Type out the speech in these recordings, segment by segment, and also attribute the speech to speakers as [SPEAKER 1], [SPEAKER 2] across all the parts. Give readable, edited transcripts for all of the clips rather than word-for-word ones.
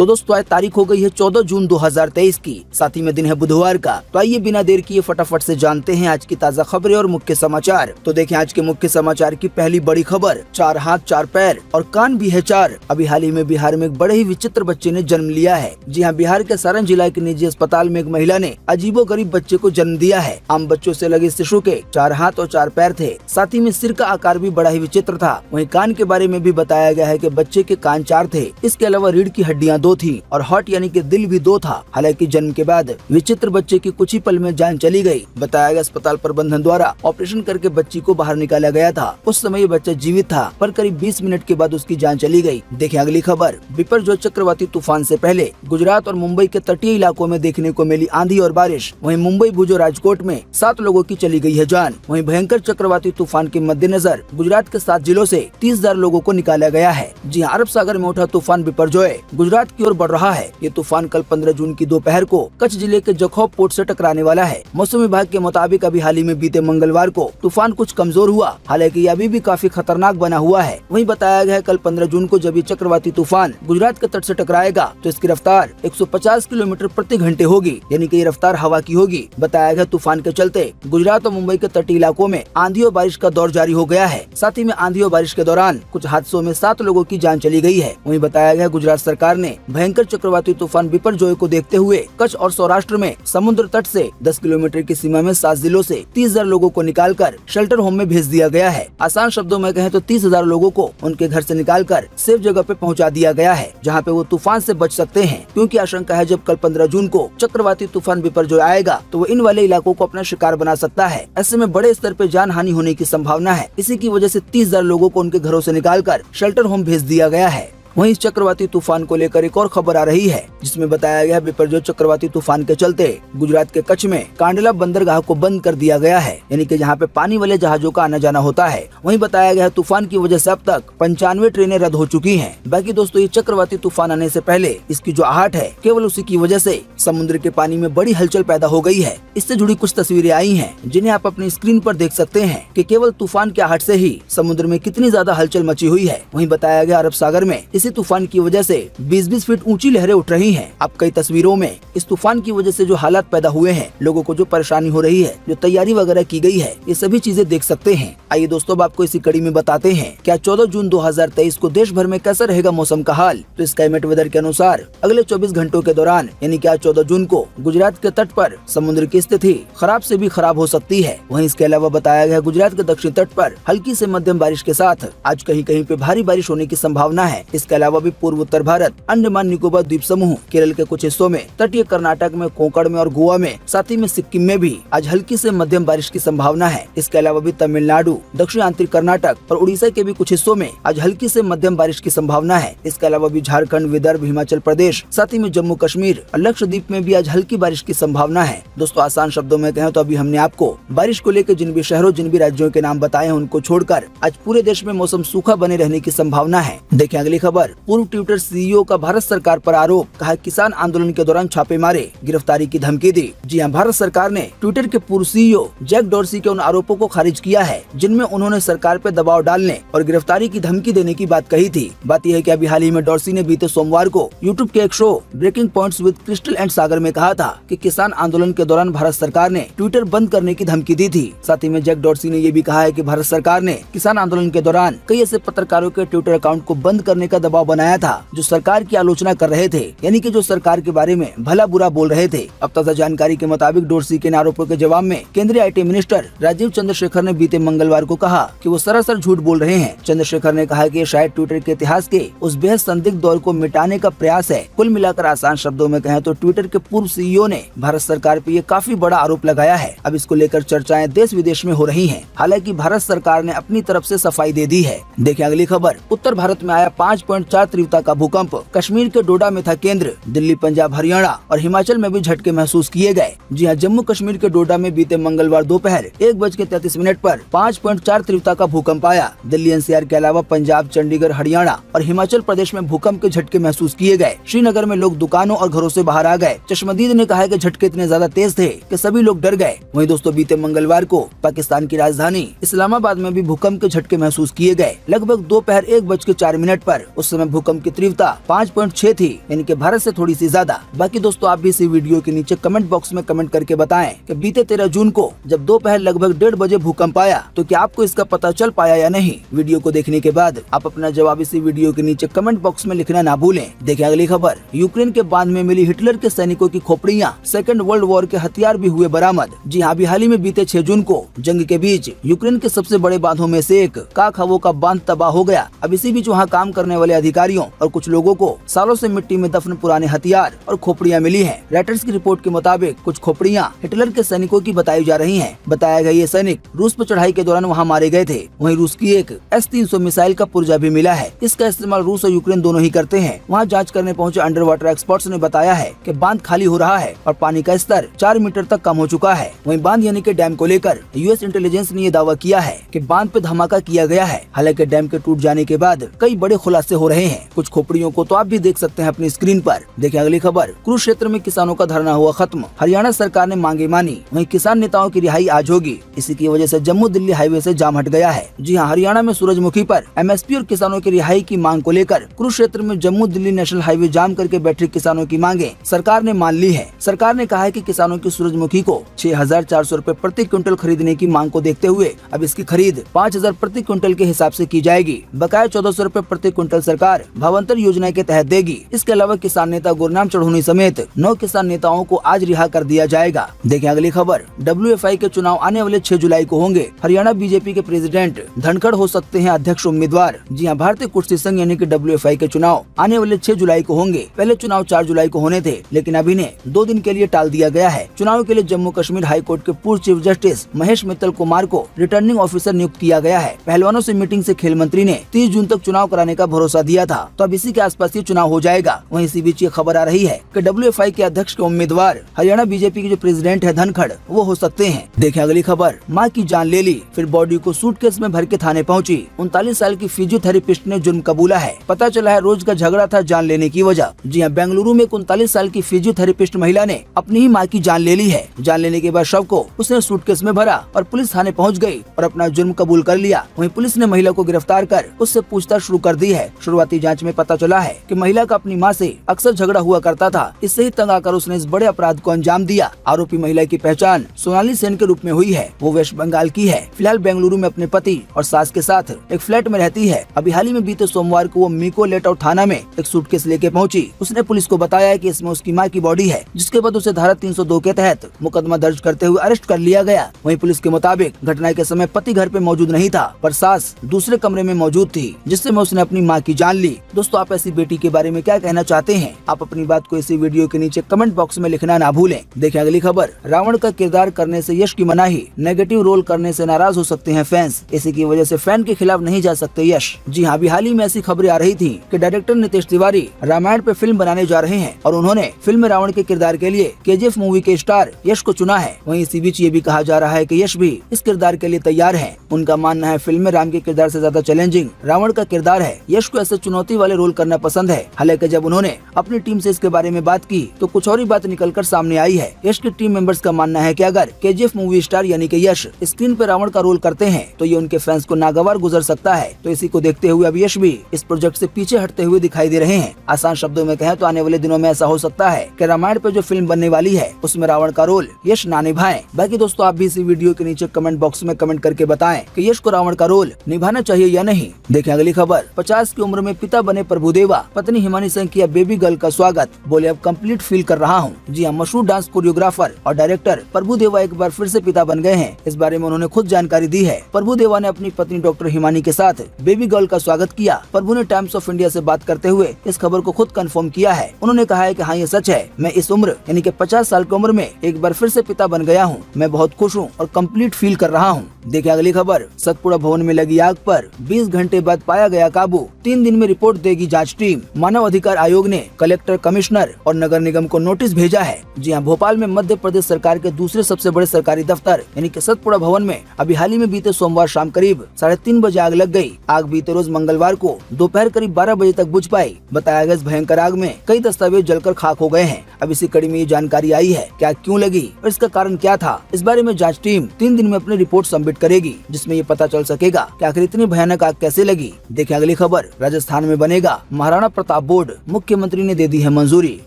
[SPEAKER 1] तो दोस्तों आज तारीख हो गई है 14 जून 2023 की, साथ ही में दिन है बुधवार का। तो आइए बिना देर किए फटाफट से जानते हैं आज की ताज़ा खबरें और मुख्य समाचार। तो देखें आज के मुख्य समाचार की पहली बड़ी खबर, 4 हाथ 4 पैर और कान भी है 4। अभी हाल ही में बिहार में एक बड़े ही विचित्र बच्चे ने जन्म लिया है। जी हाँ, बिहार के सारण जिला के निजी अस्पताल में एक महिला ने अजीबोगरीब बच्चे को जन्म दिया है। आम बच्चों से लगे शिशु के 4 हाथ और 4 पैर थे, साथ ही में सिर का आकार भी बड़ा ही विचित्र था। वहीं कान के बारे में भी बताया गया है कि बच्चे के कान 4 थे। इसके अलावा रीढ़ की हड्डियां 2 थी और हार्ट यानी कि दिल भी 2 था। हालांकि जन्म के बाद विचित्र बच्चे की कुछ ही पल में जान चली गई। बताया गया अस्पताल प्रबंधन द्वारा ऑपरेशन करके बच्ची को बाहर निकाला गया था। उस समय ये बच्चा जीवित था, पर करीब 20 मिनट के बाद उसकी जान चली गई। देखें अगली खबर, बिपरजॉय चक्रवाती तूफान से पहले गुजरात और मुंबई के तटीय इलाकों में देखने को मिली आंधी और बारिश। वहीं मुंबई, भुज और राजकोट में 7 लोगों की चली गई है जान। वहीं भयंकर चक्रवाती तूफान के मद्देनजर गुजरात के 7 जिलों से 30,000 लोगों को निकाला गया है। जी हाँ, अरब सागर में उठा तूफान बिपरजॉय गुजरात की ओर बढ़ रहा है। ये तूफान कल 15 जून की दोपहर को कच्छ जिले के जखौब पोर्ट से टकराने वाला है। मौसम विभाग के मुताबिक अभी हाल ही में बीते मंगलवार को तूफान कुछ कमजोर हुआ, हालांकि अभी भी काफी खतरनाक बना हुआ है। वहीं बताया गया है कल 15 जून को जब ये चक्रवाती तूफान गुजरात के तट से टकराएगा तो इसकी रफ्तार 150 किलोमीटर प्रति घंटे होगी, यानी कि ये रफ्तार हवा की होगी। बताया गया तूफान के चलते गुजरात और मुंबई के तटीय इलाकों में आंधी और बारिश का दौर जारी हो गया है। साथ ही में आंधी और बारिश के दौरान कुछ हादसों में 7 लोगों की जान चली गई है। वहीं बताया गया गुजरात सरकार ने भयंकर चक्रवाती तूफान बिपरजॉय को देखते हुए कच्छ और सौराष्ट्र में समुद्र तट से 10 किलोमीटर की सीमा में 7 जिलों से 30,000 लोगों को निकालकर शेल्टर होम में भेज दिया गया है। आसान शब्दों में कहें तो 30,000 लोगों को उनके घर से निकालकर सेफ जगह पे पहुंचा दिया गया है, जहां पे वो तूफान से बच सकते हैं। क्योंकि आशंका है जब कल 15 जून को चक्रवाती तूफान बिपरजॉय आएगा तो वो इन वाले इलाकों को अपना शिकार बना सकता है। ऐसे में बड़े स्तर पे जान हानि होने की संभावना है। इसी की वजह से 30,000 लोगों को उनके घरों से निकालकर शेल्टर होम भेज दिया गया है। वहीं इस चक्रवाती तूफान को लेकर एक और खबर आ रही है, जिसमें बताया गया बिपरजॉय चक्रवाती तूफान के चलते गुजरात के कच्छ में कांडला बंदरगाह को बंद कर दिया गया है, यानी कि जहां पे पानी वाले जहाजों का आना जाना होता है। वहीं बताया गया तूफान की वजह से अब तक 95 ट्रेनें रद्द हो चुकी हैं। बाकी दोस्तों, ये चक्रवाती तूफान आने से पहले इसकी जो आहट है, केवल उसी की वजह से समुद्र के पानी में बड़ी हलचल पैदा हो गई है। इससे जुड़ी कुछ तस्वीरें आई है, जिन्हें आप अपनी स्क्रीन पर देख सकते हैं कि केवल तूफान की आहट से ही समुद्र में कितनी ज्यादा हलचल मची हुई है। वहीं बताया गया अरब सागर में इसी तूफान की वजह से 20-20 फीट ऊंची लहरें उठ रही हैं। अब कई तस्वीरों में इस तूफान की वजह से जो हालात पैदा हुए हैं, लोगों को जो परेशानी हो रही है, जो तैयारी वगैरह की गई है, ये सभी चीजें देख सकते हैं। आइए दोस्तों, अब आपको इसी कड़ी में बताते हैं क्या 14 जून 2023 को देश भर में कैसा रहेगा मौसम का हाल। तो स्काईमेट वेदर के अनुसार अगले 24 घंटों के दौरान, यानी कि आज 14 जून को गुजरात के तट पर समुद्र की स्थिति खराब से भी खराब हो सकती है। वहीं इसके अलावा बताया गया गुजरात के दक्षिणी तट पर हल्की से मध्यम बारिश के साथ आज कहीं कहीं पे भारी बारिश होने की संभावना है। इसके अलावा भी पूर्व उत्तर भारत, अंडमान निकोबार द्वीप समूह, केरल के कुछ हिस्सों में, तटीय कर्नाटक में, कोंकण में और गोवा में, साथ ही में सिक्किम में भी आज हल्की से मध्यम बारिश की संभावना है। इसके अलावा भी तमिलनाडु, दक्षिण आंतरिक कर्नाटक और उड़ीसा के भी कुछ हिस्सों में आज हल्की से मध्यम बारिश की संभावना है। इसके अलावा भी झारखंड, विदर्भ, हिमाचल प्रदेश, साथ ही में जम्मू कश्मीर और लक्षद्वीप में भी आज हल्की बारिश की संभावना है। दोस्तों, आसान शब्दों में कहें तो अभी हमने आपको बारिश को लेकर जिन भी शहरों, जिन भी राज्यों के नाम बताए हैं, उनको छोड़कर आज पूरे देश में मौसम सूखा बने रहने की संभावना है। देखें अगली खबर, पूर्व ट्विटर सीईओ का भारत सरकार पर आरोप, कहा किसान आंदोलन के दौरान छापे मारे, गिरफ्तारी की धमकी दी। जी हां, भारत सरकार ने ट्विटर के पूर्व सीईओ जैक डॉर्सी के उन आरोपों को खारिज किया है, जिनमें उन्होंने सरकार पर दबाव डालने और गिरफ्तारी की धमकी देने की बात कही थी। बात यह है कि अभी हाल ही में डॉर्सी ने बीते सोमवार को यूट्यूब के एक show breaking points with Krystal and Sagar में कहा था कि किसान आंदोलन के दौरान भारत सरकार ने ट्विटर बंद करने की धमकी दी थी। साथ ही में जैक डॉर्सी ने ये भी कहा है कि भारत सरकार ने किसान आंदोलन के दौरान कई ऐसे पत्रकारों के ट्विटर अकाउंट को बंद करने का दबाव बनाया था, जो सरकार की आलोचना कर रहे थे, यानी कि जो सरकार के बारे में भला बुरा बोल रहे थे। अब ताजा जानकारी के मुताबिक डॉर्सी के आरोपों के जवाब में केंद्रीय आईटी मिनिस्टर राजीव चंद्रशेखर ने बीते मंगलवार को कहा कि वो सरासर झूठ बोल रहे हैं। चंद्रशेखर ने कहा कि ये शायद ट्विटर के इतिहास के उस बेहद संदिग्ध दौर को मिटाने का प्रयास है। कुल मिलाकर आसान शब्दों में कहें तो ट्विटर के पूर्व सीईओ ने भारत सरकार पर ये काफी बड़ा आरोप लगाया है। अब इसको लेकर चर्चाएं देश विदेश में हो रही है। हालांकि भारत सरकार ने अपनी तरफ से सफाई दे दी है। देखिए अगली खबर, उत्तर भारत में आया 5.4 तीव्रता का भूकंप, कश्मीर के डोडा में था केंद्र। दिल्ली, पंजाब, हरियाणा और हिमाचल में भी झटके महसूस किए गए। जी हां, जम्मू कश्मीर के डोडा में बीते मंगलवार दोपहर 1:33 पर 5.4 तीव्रता का भूकंप आया। दिल्ली एनसीआर के अलावा पंजाब, चंडीगढ़, हरियाणा और हिमाचल प्रदेश में भूकंप के झटके महसूस किए गए। श्रीनगर में लोग दुकानों और घरों से बाहर आ गए। चश्मदीद ने कहा कि झटके इतने ज्यादा तेज थे कि सभी लोग डर गए। वहीं दोस्तों, बीते मंगलवार को पाकिस्तान की राजधानी इस्लामाबाद में भी भूकंप के झटके महसूस किए गए। लगभग दोपहर 1:04 पर उस उस समय भूकंप की तीव्रता 5.6 थी, यानी कि भारत से थोड़ी सी ज्यादा। बाकी दोस्तों आप भी इसी वीडियो के नीचे कमेंट बॉक्स में कमेंट करके बताएं कि बीते 13 जून को जब दोपहर लगभग 1:30 बजे भूकंप आया तो क्या आपको इसका पता चल पाया या नहीं। वीडियो को देखने के बाद आप अपना जवाब इसी वीडियो के नीचे कमेंट बॉक्स में लिखना ना भूलें। देखिए अगली खबर, यूक्रेन के बांध में मिली हिटलर के सैनिकों की खोपड़ियां, सेकंड वर्ल्ड वॉर के हथियार भी हुए बरामद। जी हाँ, अभी हाल ही में बीते 6 जून को जंग के बीच यूक्रेन के सबसे बड़े बांधों में से एक काखावो का बांध तबाह हो गया। अब इसी बीच वहाँ काम करने वाले अधिकारियों और कुछ लोगों को सालों से मिट्टी में दफन पुराने हथियार और खोपड़ियां मिली हैं। रॉयटर्स की रिपोर्ट के मुताबिक कुछ खोपड़ियां हिटलर के सैनिकों की बताई जा रही हैं। बताया गया ये सैनिक रूस पर चढ़ाई के दौरान वहां मारे गए थे। वहीं रूस की एक S-300 मिसाइल का पुर्जा भी मिला है। इसका इस्तेमाल रूस और यूक्रेन दोनों ही करते हैं। वहां जांच करने पहुंचे अंडर वाटर एक्सपर्ट्स ने बताया है कि बांध खाली हो रहा है और पानी का स्तर 4 मीटर तक कम हो चुका है। वहीं बांध यानी कि डैम को लेकर US इंटेलिजेंस ने ये दावा किया है कि बांध पे धमाका किया गया है। हालांकि डैम के टूट जाने के बाद कई बड़े खुलासे हो रहे हैं। कुछ खोपड़ियों को तो आप भी देख सकते हैं अपनी स्क्रीन पर। देखिए अगली खबर, क्रूज क्षेत्र में किसानों का धरना हुआ खत्म, हरियाणा सरकार ने मांगे मानी। वहीं किसान नेताओं की रिहाई आज होगी। इसी की वजह से जम्मू दिल्ली हाईवे से जाम हट गया है। जी हाँ, हरियाणा में सूरजमुखी पर MSP और किसानों की रिहाई की मांग को लेकर क्रूज क्षेत्र में जम्मू दिल्ली नेशनल हाईवे जाम करके बैठे किसानों की मांगे सरकार ने मान ली है। सरकार ने कहा है कि किसानों की सूरजमुखी को 6,400 रुपए प्रति क्विंटल खरीदने की मांग को देखते हुए अब इसकी खरीद 5,000 प्रति क्विंटल के हिसाब से की जाएगी। बकाया 1,400 रुपए प्रति क्विंटल सरकार भावांतर योजना के तहत देगी। इसके अलावा किसान नेता गुरनाम चढ़ूनी समेत 9 किसान नेताओं को आज रिहा कर दिया जाएगा। देखिए अगली खबर, WFI के चुनाव आने वाले 6 जुलाई को होंगे। हरियाणा बीजेपी के प्रेसिडेंट धनखड़ हो सकते हैं अध्यक्ष उम्मीदवार। जी हाँ, भारतीय कुश्ती संघ यानी कि WFI के चुनाव आने वाले 6 जुलाई को होंगे। पहले चुनाव 4 जुलाई को होने थे, लेकिन अभी ने 2 दिन के लिए टाल दिया गया है। चुनाव के लिए जम्मू कश्मीर हाई कोर्ट के पूर्व चीफ जस्टिस महेश मित्तल कुमार को रिटर्निंग ऑफिसर नियुक्त किया गया है। पहलवानों से मीटिंग से खेल मंत्री ने 30 जून तक चुनाव कराने का भरोसा दिया था, तो अब इसी के आसपास ही चुनाव हो जाएगा। वहीं इसी बीच ये खबर आ रही है कि WFI के अध्यक्ष के उम्मीदवार हरियाणा बीजेपी के जो प्रेसिडेंट है धनखड़, वो हो सकते हैं। देखें अगली खबर, मां की जान ले ली, फिर बॉडी को सूटकेस में भर के थाने पहुंची। 39 साल की फिजियोथेरेपिस्ट ने जुर्म कबूला है। पता चला है रोज का झगड़ा था जान लेने की वजह। जी हाँ, बेंगलुरु में 39 साल की फिजियोथेरेपिस्ट महिला ने अपनी ही मां की जान ले ली है। जान लेने के बाद शव को उसने सूटकेस में भरा और पुलिस थाने पहुंच गई और अपना जुर्म कबूल कर लिया। वहीं पुलिस ने महिला को गिरफ्तार कर उससे पूछताछ शुरू कर दी है। शुरुआती जांच में पता चला है कि महिला का अपनी मां से अक्सर झगड़ा हुआ करता था। इससे ही तंग आकर उसने इस बड़े अपराध को अंजाम दिया। आरोपी महिला की पहचान सोनाली सेन के रूप में हुई है। वो वेस्ट बंगाल की है। फिलहाल बेंगलुरु में अपने पति और सास के साथ एक फ्लैट में रहती है। अभी हाल ही में बीते सोमवार को वो मीको लेटआउट थाना में एक सूटकेस लेके पहुंची। उसने पुलिस को बताया कि इसमें उसकी मां की बॉडी है, जिसके बाद उसे धारा 302 के तहत मुकदमा दर्ज करते हुए अरेस्ट कर लिया गया। वहीं पुलिस के मुताबिक घटना के समय पति घर पे मौजूद नहीं था, पर सास दूसरे कमरे में मौजूद थी, जिससे उसने अपनी मां की जान ली। दोस्तों आप ऐसी बेटी के बारे में क्या कहना चाहते हैं? आप अपनी बात को इसी वीडियो के नीचे कमेंट बॉक्स में लिखना ना भूलें। देखें अगली खबर, रावण का किरदार करने से यश की मनाही, नेगेटिव रोल करने से नाराज हो सकते हैं फैंस। इसी की वजह से फैन के खिलाफ नहीं जा सकते यश। जी हाँ, अभी हाल ही में ऐसी खबरें आ रही थी कि डायरेक्टर नितेश तिवारी रामायण पे फिल्म बनाने जा रहे हैं और उन्होंने फिल्म में रावण के किरदार के लिए KGF मूवी के स्टार यश को चुना है। वहीं इसी बीच ये भी कहा जा रहा है कि यश भी इस किरदार के लिए तैयार हैं। उनका मानना है फिल्म में राम के किरदार से ज्यादा चैलेंजिंग रावण का किरदार है। यश को ऐसे चुनौती वाले रोल करना पसंद है। हालांकि जब उन्होंने अपनी टीम से इसके बारे में बात की तो कुछ और ही बात निकलकर सामने आई है। यश की टीम मेंबर्स का मानना है कि अगर KGF मूवी स्टार यानी कि यश स्क्रीन पर रावण का रोल करते हैं तो ये उनके फैंस को नागवार गुजर सकता है। तो इसी को देखते हुए अब यश भी इस प्रोजेक्ट से पीछे हटते हुए दिखाई दे रहे हैं। आसान शब्दों में कहें तो आने वाले दिनों में ऐसा हो सकता है कि रामायण पे जो फिल्म बनने वाली है उसमें रावण का रोल यश ना निभाएं। बाकी दोस्तों आप भी इसी वीडियो के नीचे कमेंट बॉक्स में कमेंट करके बताएं कि यश को रावण का रोल निभाना चाहिए या नहीं। देखें अगली खबर, 50 की उम्र में पिता बने प्रभुदेवा, पत्नी हिमानी संग किया बेबी गर्ल का स्वागत। बोले अब कंप्लीट फील कर रहा हूँ। जी हाँ, मशहूर डांस कोरियोग्राफर और डायरेक्टर प्रभुदेवा एक बार फिर से पिता बन गए हैं। इस बारे में उन्होंने खुद जानकारी दी है। प्रभुदेवा ने अपनी पत्नी डॉक्टर हिमानी के साथ बेबी गर्ल का स्वागत किया। प्रभु ने टाइम्स ऑफ इंडिया से बात करते हुए इस खबर को खुद कंफर्म किया है। उन्होंने कहा है कि हाँ ये सच है, मैं इस उम्र यानी कि 50 साल की उम्र में एक बार फिर से पिता बन गया हूँ। मैं बहुत खुश हूँ और कंप्लीट फील कर रहा हूँ। देखिए अगली खबर, सतपुड़ा भवन में लगी आग पर 20 घंटे बाद पाया गया काबू। 3 दिन में रिपोर्ट देगी जांच टीम। मानव अधिकार आयोग ने कलेक्टर, कमिश्नर और नगर निगम को नोटिस भेजा है। जी हाँ, भोपाल में मध्य प्रदेश सरकार के दूसरे सबसे बड़े सरकारी दफ्तर यानी कि सतपुड़ा भवन में अभी हाल ही में बीते सोमवार शाम करीब 3:30 बजे आग लग गई। आग बीते रोज मंगलवार को दोपहर करीब 12 बजे तक बुझ पाई। बताया गया इस भयंकर आग में कई दस्तावेज जलकर खाक हो गए हैं। अब इसी कड़ी में ये जानकारी आई है कि आग क्यों लगी और इसका कारण क्या था। इस बारे में जांच टीम 3 दिन में अपनी रिपोर्ट सबमिट करेगी, जिसमें ये पता चल सकेगा कि आखिर इतनी भयानक आग कैसे लगी। देखिए अगली खबर, राजस्थान राजस्थान में बनेगा महाराणा प्रताप बोर्ड, मुख्यमंत्री ने दे दी है मंजूरी।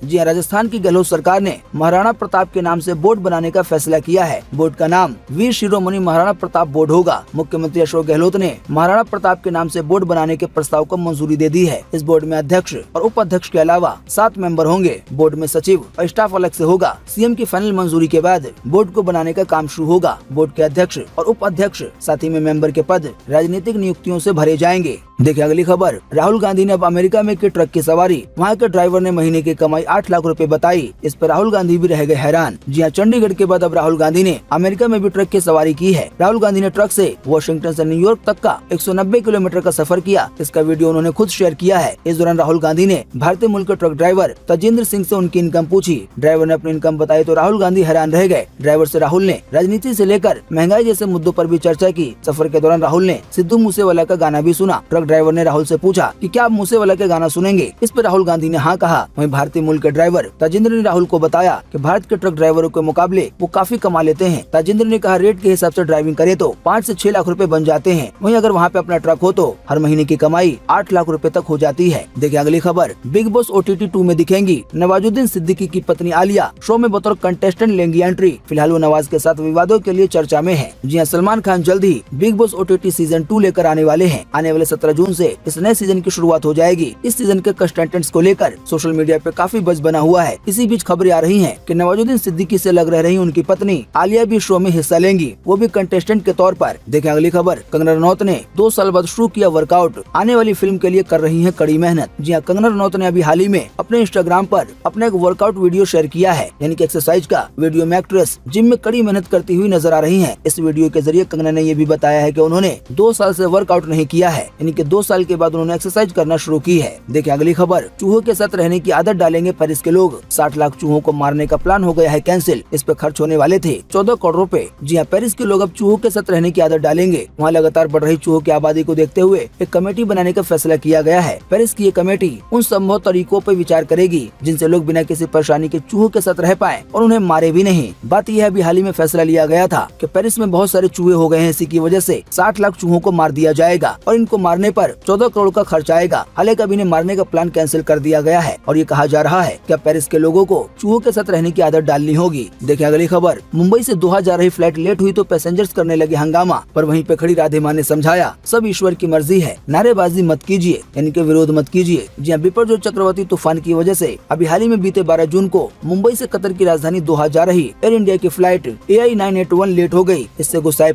[SPEAKER 1] जी हाँ, राजस्थान की गहलोत सरकार ने महाराणा प्रताप के नाम से बोर्ड बनाने का फैसला किया है। बोर्ड का नाम वीर शिरोमणि महाराणा प्रताप बोर्ड होगा। मुख्यमंत्री अशोक गहलोत ने महाराणा प्रताप के नाम से बोर्ड बनाने के प्रस्ताव को मंजूरी दे दी है। इस बोर्ड में अध्यक्ष और उपाध्यक्ष के अलावा 7 मेंबर होंगे। बोर्ड में सचिव और स्टाफ अलग से होगा। सीएम की फाइनल मंजूरी के बाद बोर्ड को बनाने का काम शुरू होगा। बोर्ड के अध्यक्ष और उपाध्यक्ष साथ ही में मेंबर के पद राजनीतिक नियुक्तियों से भरे जाएंगे। देखिए अगली खबर, राहुल गांधी ने अब अमेरिका में की ट्रक की सवारी। वहाँ के ड्राइवर ने महीने की कमाई 8 लाख रुपए बताई। इस पर राहुल गांधी भी रह गए हैरान। जी हाँ, चंडीगढ़ के बाद अब राहुल गांधी ने अमेरिका में भी ट्रक की सवारी की है। राहुल गांधी ने ट्रक से वाशिंगटन से न्यूयॉर्क तक का 190 किलोमीटर का सफर किया। इसका वीडियो उन्होंने खुद शेयर किया है। इस दौरान राहुल गांधी ने भारतीय मूल के ट्रक ड्राइवर तजिंदर सिंह से उनकी इनकम पूछी। ड्राइवर ने अपनी इनकम बताई तो राहुल गांधी हैरान रह गए। ड्राइवर से राहुल ने राजनीति से लेकर महंगाई जैसे मुद्दों पर भी चर्चा की। सफर के दौरान राहुल ने सिद्धू मूसेवाला का गाना भी सुना। ट्रक ड्राइवर ने राहुल से पूछा कि क्या आप मूसेवाला के गाना सुनेंगे। इस पर राहुल गांधी ने हाँ कहा। वहीं भारतीय मूल के ड्राइवर तजिंदर ने राहुल को बताया कि भारत के ट्रक ड्राइवरों के मुकाबले वो काफी कमा लेते हैं। तजिंदर ने कहा रेट के हिसाब से ड्राइविंग करे तो 5 से 6 लाख रुपए बन जाते हैं। वहीं अगर वहाँ पे अपना ट्रक हो तो हर महीने की कमाई 8 लाख रुपए तक हो जाती है। देखिए अगली खबर, बिग बॉस OTT 2 में दिखेंगी नवाजुद्दीन सिद्दीकी की पत्नी आलिया। शो में बतौर कंटेस्टेंट लेंगी एंट्री। फिलहाल वो नवाज के साथ विवादों के लिए चर्चा में है। जी हाँ, सलमान खान जल्द ही बिग बॉस OTT सीजन 2 लेकर आने वाले हैं। आने वाले 17 जून से इस नए सीजन की शुरुआत हो जाएगी। इस सीजन के कंटेस्टेंट्स को लेकर सोशल मीडिया पे काफी बज़ बना हुआ है। इसी बीच खबरें आ रही हैं कि नवाजुद्दीन सिद्दीकी से लग रही उनकी पत्नी आलिया भी शो में हिस्सा लेंगी, वो भी कंटेस्टेंट के तौर पर। देखें अगली खबर, कंगना रनौत ने 2 साल बाद शुरू किया वर्कआउट। आने वाली फिल्म के लिए कर रही है कड़ी मेहनत। जी हाँ, कंगना रनौत ने अभी हाल ही में अपने इंस्टाग्राम पर अपना एक वर्कआउट वीडियो शेयर किया है, यानी कि एक्सरसाइज का वीडियो में एक्ट्रेस जिम में कड़ी मेहनत करती हुई नजर आ रही है। इस वीडियो के जरिए कंगना ने ये भी बताया है कि उन्होंने 2 साल से वर्कआउट नहीं किया है, यानी कि 2 साल के बाद उन्होंने एक्सरसाइज करना शुरू की है। देखिए अगली खबर, चूहों के साथ रहने की आदत डालेंगे पेरिस के लोग। 60 लाख चूहों को मारने का प्लान हो गया है कैंसिल। इस पे खर्च होने वाले थे 14 करोड़ रुपए। जी हाँ, पेरिस के लोग अब चूहों के साथ रहने की आदत डालेंगे। वहाँ लगातार बढ़ रही चूहों की आबादी को देखते हुए एक कमेटी बनाने का फैसला किया गया है। पेरिस की ये कमेटी उन संभव तरीकों पर विचार करेगी जिनसे लोग बिना किसी परेशानी के चूहों के साथ रह पाए और उन्हें मारे भी नहीं। बात यह अभी हाल ही में फैसला लिया गया था कि पेरिस में बहुत सारे चूहे हो गए हैं। इसी की वजह से 60 लाख चूहों को मार दिया जाएगा और इनको मारने पर 14 करोड़ का खर्च आएगा। हालांकि अब इन्हें मारने का प्लान कैंसिल कर दिया गया है और ये कहा जा रहा है कि पेरिस के लोगों को चूहों के साथ रहने की आदत डालनी होगी। देखिए अगली खबर, मुंबई से दोहा जा रही फ्लाइट लेट हुई तो पैसेंजर्स करने लगे हंगामा, पर वहीं पे खड़ी राधे मां ने समझाया सब ईश्वर की मर्जी है, नारेबाजी मत कीजिए, यानी कि विरोध मत कीजिए। जी हाँ, बिपरजोय चक्रवाती तूफान की वजह से अभी हाल ही में बीते 12 जून को मुंबई से कतर की राजधानी दोहा जा रही एयर इंडिया की फ्लाइट AI 981 लेट हो गयी। इससे गुस्साए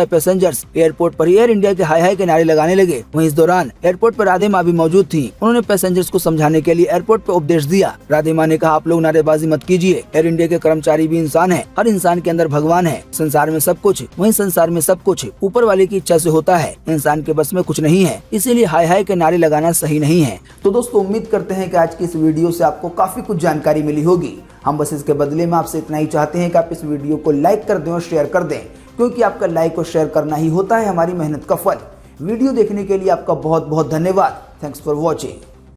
[SPEAKER 1] पैसेंजर्स एयरपोर्ट पर एयर इंडिया के हाय हाय के नारे लगाने लगे। वहीं इस दौरान एयरपोर्ट पर राधे मां भी मौजूद थी। उन्होंने पैसेंजर्स को समझाने के लिए एयरपोर्ट पर उपदेश दिया। राधे मां ने कहा आप लोग नारेबाजी मत कीजिए, एयर इंडिया के कर्मचारी भी इंसान है, हर इंसान के अंदर भगवान है। संसार में सब कुछ ऊपर वाले की इच्छा से होता है, इंसान के बस में कुछ नहीं है, इसीलिए हाय हाय के नारे लगाना सही नहीं है। तो दोस्तों, उम्मीद करते हैं कि आज की इस वीडियो से आपको काफी कुछ जानकारी मिली होगी। हम बस इसके बदले में आपसे इतना ही चाहते हैं कि आप इस वीडियो को लाइक कर दें और शेयर कर दें, क्योंकि आपका लाइक और शेयर करना ही होता है हमारी मेहनत का फल। वीडियो देखने के लिए आपका बहुत बहुत धन्यवाद। Thanks for watching.